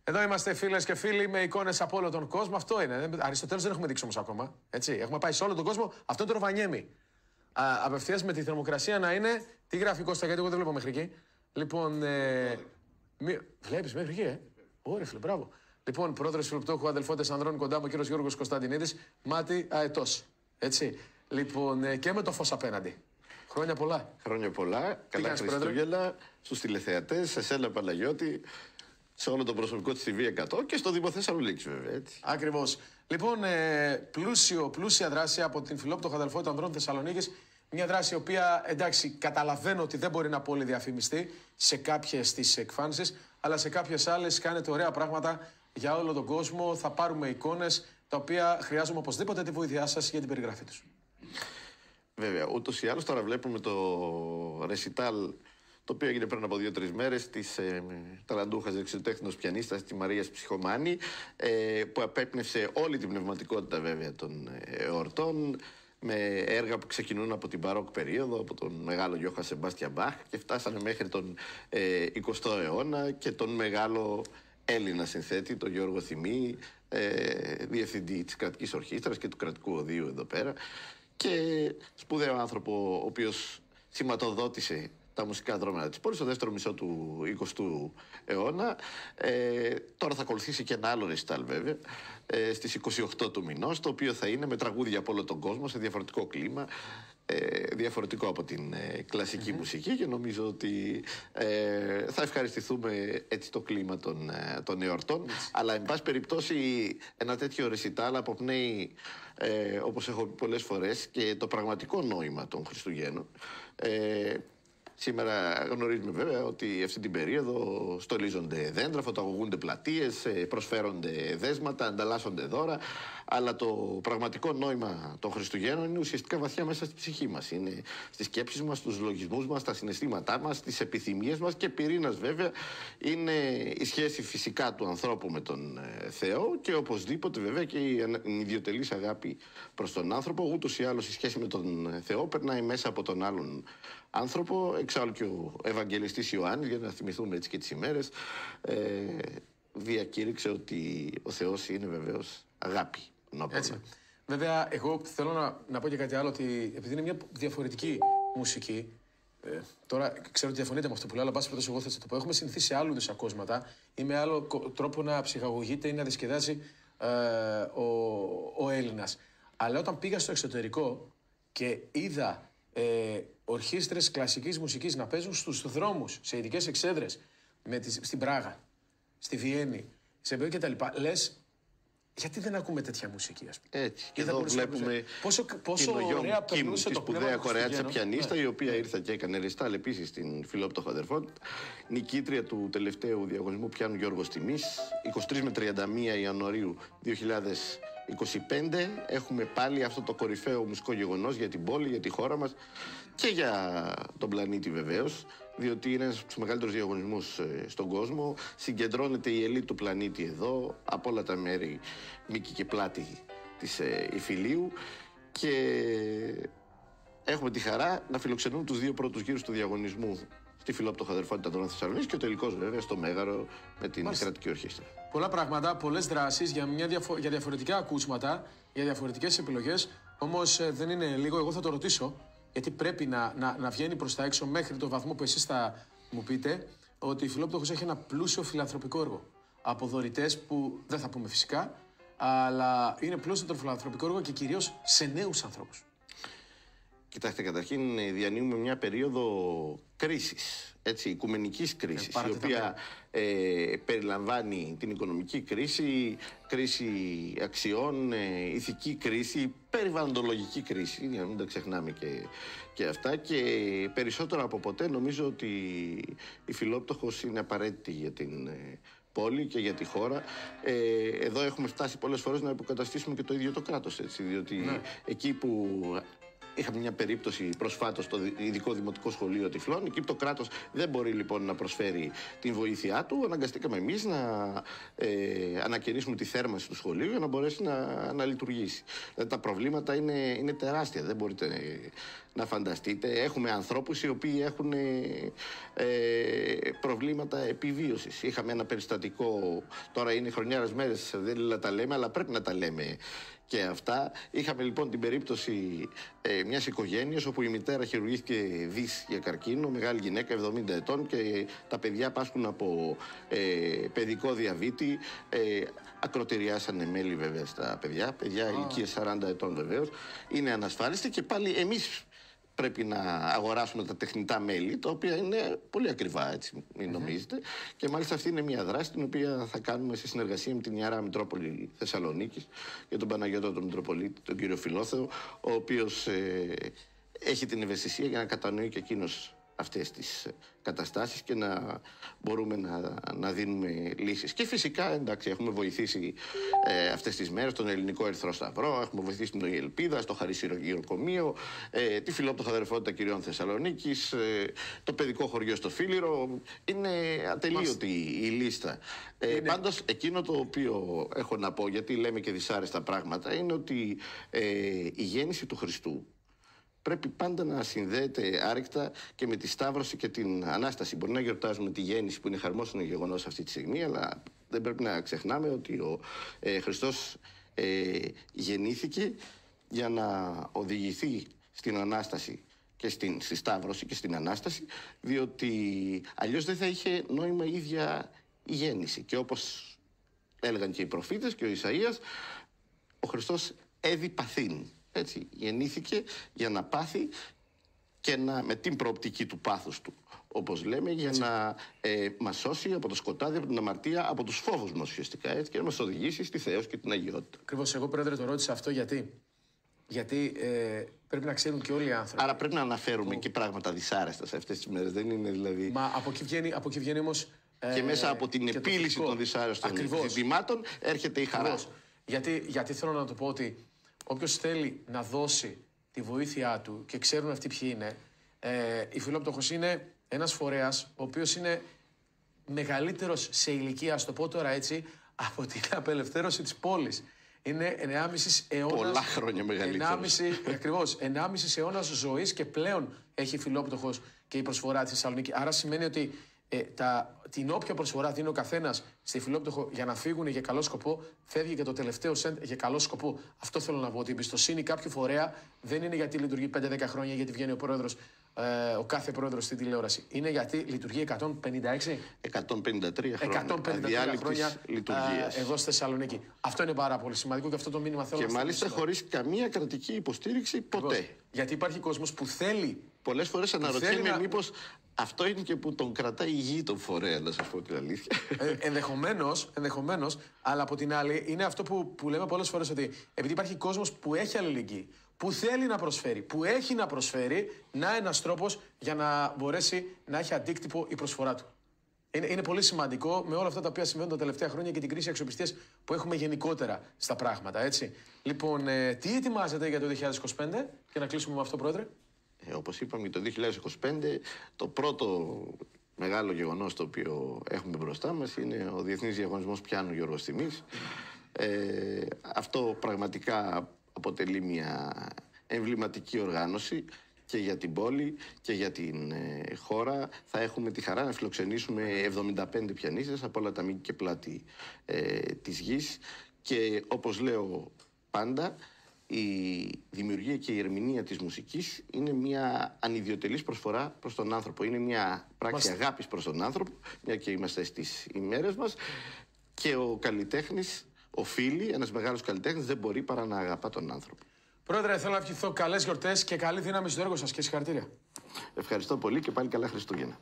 Εδώ είμαστε φίλες και φίλοι με εικόνες από όλο τον κόσμο. Αυτό είναι. Αριστοτέλους δεν έχουμε δείξει όμως ακόμα. Έτσι. Έχουμε πάει σε όλο τον κόσμο. Αυτό είναι το Ροβανιέμι. Απευθείας με τη θερμοκρασία να είναι. Τι γράφει Κώστα, γιατί εγώ δεν βλέπω μέχρι εκεί. Λοιπόν. Βλέπεις μέχρι εκεί, Ωραία, φίλε, μπράβο. Λοιπόν, πρόεδρος Φιλοπτόχου, αδελφότες ανδρών, κοντά μου ο κύριος Γιώργος Κωνσταντινίδης. Μάτι αετός. Έτσι. Λοιπόν, και με το φως απέναντι. Χρόνια πολλά. Χρόνια πολλά. Καλά Χριστούγεννα στους τηλεθεατές, σε σένα Παναγιώτη, σε όλο το προσωπικό της TV100 και στο Δήμο Θεσσαλονίκης, βέβαια. Έτσι. Ακριβώς. Λοιπόν, πλούσια δράση από την Φιλόπτωχο Αδελφότητα Ανδρών Θεσσαλονίκης. Μια δράση η οποία, εντάξει, καταλαβαίνω ότι δεν μπορεί να πολυδιαφημιστεί σε κάποιες τις εκφάνσεις, αλλά σε κάποιες άλλες κάνετε ωραία πράγματα για όλο τον κόσμο. Θα πάρουμε εικόνες τα οποία χρειάζομαι οπωσδήποτε τη βοήθειά σας για την περιγραφή τους. Βέβαια, ούτως ή άλλως τώρα βλέπουμε το ρεσιτάλ το οποίο έγινε πριν από 2-3 μέρες της ταλαντούχας δεξιοτέχνης πιανίστας της Μαρίας Ψυχομάνη, που απέπνευσε όλη την πνευματικότητα βέβαια των εορτών, με έργα που ξεκινούν από την μπαρόκ περίοδο, από τον μεγάλο Γιώχαν Σεμπάστιαν Μπαχ και φτάσανε μέχρι τον 20ο αιώνα και τον μεγάλο Έλληνα συνθέτη, τον Γιώργο Θυμή, διευθυντή της κρατικής ορχήστρας και του κρατικού οδείου εδώ πέρα, και σπουδαίο άνθρωπο ο οποίος σηματοδότησε τα μουσικά δρόμενα της πόλης στο δεύτερο μισό του 20ου αιώνα. Τώρα θα ακολουθήσει και ένα άλλο ρεσιτάλ βέβαια, στις 28 του μηνός, το οποίο θα είναι με τραγούδια από όλο τον κόσμο σε διαφορετικό κλίμα, διαφορετικό από την κλασική μουσική, και νομίζω ότι θα ευχαριστηθούμε έτσι το κλίμα των εορτών. Αλλά εν πάση περιπτώσει ένα τέτοιο ρεσιτάλ αποπνέει, όπως έχω πει πολλές φορές, και το πραγματικό νόημα των Χριστουγέννων. Σήμερα γνωρίζουμε βέβαια ότι αυτή την περίοδο στολίζονται δέντρα, φωταγωγούνται πλατείες, προσφέρονται δέσματα, ανταλλάσσονται δώρα, αλλά το πραγματικό νόημα των Χριστουγέννων είναι ουσιαστικά βαθιά μέσα στη ψυχή μας. Είναι στις σκέψεις μας, στους λογισμούς μας, στα συναισθήματά μας, στις επιθυμίες μας, και πυρήνας βέβαια είναι η σχέση φυσικά του ανθρώπου με τον Θεό, και οπωσδήποτε βέβαια και η ιδιωτελής αγάπη προς τον άνθρωπο. Ούτως ή άλλως η σχέση με τον Θεό περνάει μέσα από τον άλλον άνθρωπο. Εξάλλου και ο Ευαγγελιστής Ιωάννης, για να θυμηθούμε έτσι και τις ημέρες, διακήρυξε ότι ο Θεός είναι βεβαίως αγάπη. Έτσι. Βέβαια, εγώ θέλω να πω και κάτι άλλο, ότι επειδή είναι μια διαφορετική μουσική, τώρα ξέρω ότι διαφωνείτε με αυτό που λέω, αλλά πάση περιπτώσει εγώ θα το πω. Έχουμε συνηθίσει σε άλλου είδους ακούσματα ή με άλλο τρόπο να ψυχαγωγείται ή να διασκεδάζει ο Έλληνας. Αλλά όταν πήγα στο εξωτερικό και είδα ορχήστρες κλασικής μουσικής να παίζουν στους δρόμους, σε ειδικές εξέδρες, στην Πράγα, στη Βιέννη, σε Μπέο κτλ. Λες, γιατί δεν ακούμε τέτοια μουσική, ας πούμε. Έτσι. Και εδώ βλέπουμε πόσο ωραία περνούσε τη σπουδαία κορεάτσα πιανίστα, η οποία ήρθε και έκανε ρεστάλ επίσης στην Φιλόπτωχο Αδελφότητα, νικήτρια του τελευταίου διαγωνισμού πιάνου Γιώργος Τιμής, 23 με 31 Ιανουαρίου 2025. Έχουμε πάλι αυτό το κορυφαίο μουσικό γεγονός για την πόλη, για τη χώρα μας και για τον πλανήτη βεβαίως, διότι είναι ένας από τους μεγαλύτερους διαγωνισμούς στον κόσμο. Συγκεντρώνεται η ελίτ του πλανήτη εδώ, από όλα τα μέρη, μήκη και πλάτη της Ιφιλίου, και έχουμε τη χαρά να φιλοξενούμε τους δύο πρώτους γύρους του διαγωνισμού στη Φιλόπτωχο Αδελφότητα των Θεσσαλονίκης, και ο τελικός βέβαια στο Μέγαρο με την κρατική ορχήστρα. Πολλά πράγματα, πολλές δράσεις για διαφορετικά ακούσματα, για διαφορετικές επιλογές. Όμως δεν είναι λίγο, εγώ θα το ρωτήσω, γιατί πρέπει να βγαίνει προς τα έξω μέχρι το βαθμό που εσείς θα μου πείτε ότι η Φιλόπτωχος έχει ένα πλούσιο φιλανθρωπικό έργο. Από δωρητές που δεν θα πούμε φυσικά, αλλά είναι πλούσιο το φιλανθρωπικό έργο και κυρίως σε νέους ανθρώπους. Κοιτάξτε, καταρχήν διανύουμε μια περίοδο κρίσης, έτσι, οικουμενικής κρίσης, η οποία περιλαμβάνει την οικονομική κρίση, κρίση αξιών, ηθική κρίση, περιβαλλοντολογική κρίση, για να μην τα ξεχνάμε και αυτά, και περισσότερο από ποτέ νομίζω ότι η Φιλόπτωχος είναι απαραίτητη για την πόλη και για τη χώρα. Εδώ έχουμε φτάσει πολλές φορές να υποκαταστήσουμε και το ίδιο το κράτος, έτσι, διότι εκεί που είχαμε μια περίπτωση προσφάτως στο ειδικό δημοτικό σχολείο Τυφλών. Εκεί το κράτος δεν μπορεί λοιπόν να προσφέρει την βοήθειά του. Αναγκαστήκαμε εμείς να ανακαινήσουμε τη θέρμανση του σχολείου για να μπορέσει να λειτουργήσει. Δηλαδή, τα προβλήματα είναι τεράστια. Δεν μπορείτε να φανταστείτε. Έχουμε ανθρώπους οι οποίοι έχουν προβλήματα επιβίωσης. Είχαμε ένα περιστατικό, τώρα είναι χρονιάρες μέρες, δεν να τα λέμε, αλλά πρέπει να τα λέμε και αυτά. Είχαμε λοιπόν την περίπτωση μιας οικογένειας όπου η μητέρα χειρουργήθηκε δις για καρκίνο, μεγάλη γυναίκα 70 ετών, και τα παιδιά πάσχουν από παιδικό διαβήτη. Ακροτηριάσανε μέλη βέβαια στα παιδιά ηλικίας 40 ετών βεβαίως. Είναι ανασφάλιστοι και πάλι εμείς πρέπει να αγοράσουμε τα τεχνητά μέλη, τα οποία είναι πολύ ακριβά, έτσι, μην νομίζετε. Και μάλιστα αυτή είναι μια δράση την οποία θα κάνουμε σε συνεργασία με την Ιερά Μητρόπολη Θεσσαλονίκης και τον Παναγιώτο τον Μητροπολίτη, τον κύριο Φιλόθεο, ο οποίος έχει την ευαισθησία για να κατανοεί και εκείνος αυτές τις καταστάσεις και να μπορούμε να δίνουμε λύσεις. Και φυσικά, εντάξει, έχουμε βοηθήσει αυτές τις μέρες τον Ελληνικό Ερυθρό Σταυρό, έχουμε βοηθήσει την Ελπίδα, στο Χαρισιογειοκομείο, τη Φιλόπτωχα Αδερφότητα Κυριών Θεσσαλονίκης, το παιδικό χωριό στο Φίλιρο. Είναι ατελείωτη η λίστα. Πάντως, εκείνο το οποίο έχω να πω, γιατί λέμε και δυσάρεστα πράγματα, είναι ότι η γέννηση του Χριστού πρέπει πάντα να συνδέεται άρρηκτα και με τη Σταύρωση και την Ανάσταση. Μπορεί να γιορτάζουμε τη γέννηση που είναι χαρμόσυνο γεγονός αυτή τη στιγμή, αλλά δεν πρέπει να ξεχνάμε ότι ο Χριστός γεννήθηκε για να οδηγηθεί στην Ανάσταση και στη Σταύρωση και στην Ανάσταση, διότι αλλιώς δεν θα είχε νόημα η ίδια η γέννηση. Και όπως έλεγαν και οι προφήτες και ο Ισαΐας, ο Χριστός έδι παθήν. Έτσι, γεννήθηκε για να πάθει και με την προοπτική του πάθους του, όπως λέμε, για να μας σώσει από το σκοτάδι, από την αμαρτία, από τους φόβους μας ουσιαστικά, έτσι, και να μας οδηγήσει στη θεός και την αγιότητα. Ακριβώς. Εγώ, Πρόεδρε, το ρώτησα αυτό γιατί πρέπει να ξέρουν και όλοι οι άνθρωποι. Άρα πρέπει να αναφέρουμε και πράγματα δυσάρεστα σε αυτές τις μέρες. Δεν είναι δηλαδή. Μα από εκεί βγαίνει όμως. Και μέσα από την επίλυση των δυσάρεστων ζητημάτων έρχεται η χαρά. Γιατί θέλω να το πω ότι όποιος θέλει να δώσει τη βοήθειά του και ξέρουν αυτοί ποιοι είναι, η Φιλόπτωχος είναι ένας φορέας ο οποίος είναι μεγαλύτερος σε ηλικία, ας το πω τώρα έτσι, από την απελευθέρωση της πόλης. Είναι 1,5 αιώνας. Πολλά χρόνια μεγαλύτερος. Ακριβώς. 1,5 αιώνας ζωής και πλέον έχει η Φιλόπτωχος και η προσφορά της Θεσσαλονίκη. Άρα σημαίνει ότι την όποια προσφορά δίνει ο καθένας στη Φιλόπτωχο για να φύγουν για καλό σκοπό, φεύγει και το τελευταίο σεντ για καλό σκοπό. Αυτό θέλω να πω. Ότι η εμπιστοσύνη κάποιου φορέα δεν είναι γιατί λειτουργεί 5-10 χρόνια, γιατί βγαίνει ο πρόεδρος, ο κάθε πρόεδρος στην τηλεόραση. Είναι γιατί λειτουργεί 153 χρόνια λειτουργίας εδώ στη Θεσσαλονίκη. Αυτό είναι πάρα πολύ σημαντικό και αυτό το μήνυμα θέλω να στείλω. Και μάλιστα χωρίς καμία κρατική υποστήριξη ποτέ. Γιατί υπάρχει κόσμος που θέλει. Πολλές φορές αναρωτιέμαι μήπως αυτό είναι και που τον κρατάει η γη τον φορέα, να σας πω την αλήθεια. Ενδεχομένως, αλλά από την άλλη είναι αυτό που λέμε πολλές φορές, ότι επειδή υπάρχει κόσμος που έχει αλληλεγγύη, που θέλει να προσφέρει, που έχει να προσφέρει, να ένας τρόπος για να μπορέσει να έχει αντίκτυπο η προσφορά του. Είναι πολύ σημαντικό με όλα αυτά τα οποία συμβαίνουν τα τελευταία χρόνια και την κρίση αξιοπιστίας που έχουμε γενικότερα στα πράγματα, έτσι. Λοιπόν, τι ετοιμάζετε για το 2025, και να κλείσουμε με αυτό, Πρόεδρε? Όπως είπαμε, το 2025 το πρώτο μεγάλο γεγονός το οποίο έχουμε μπροστά μας είναι ο Διεθνής Διαγωνισμός Πιάνου Γιώργος Τιμής. Αυτό πραγματικά αποτελεί μια εμβληματική οργάνωση και για την πόλη και για την χώρα. Θα έχουμε τη χαρά να φιλοξενήσουμε 75 πιανίστες από όλα τα μήκη και πλάτη της γης, και όπως λέω πάντα, η δημιουργία και η ερμηνεία της μουσικής είναι μια ανιδιοτελής προσφορά προς τον άνθρωπο. Είναι μια πράξη αγάπης προς τον άνθρωπο, μια και είμαστε στις ημέρες μας, και ο καλλιτέχνης οφείλει, ένας μεγάλος καλλιτέχνης δεν μπορεί παρά να αγαπά τον άνθρωπο. Πρόεδρε, θέλω να ευχηθώ καλές γιορτές και καλή δύναμη στο έργο σας και συγχαρητήρια. Ευχαριστώ πολύ και πάλι καλά Χριστούγεννα.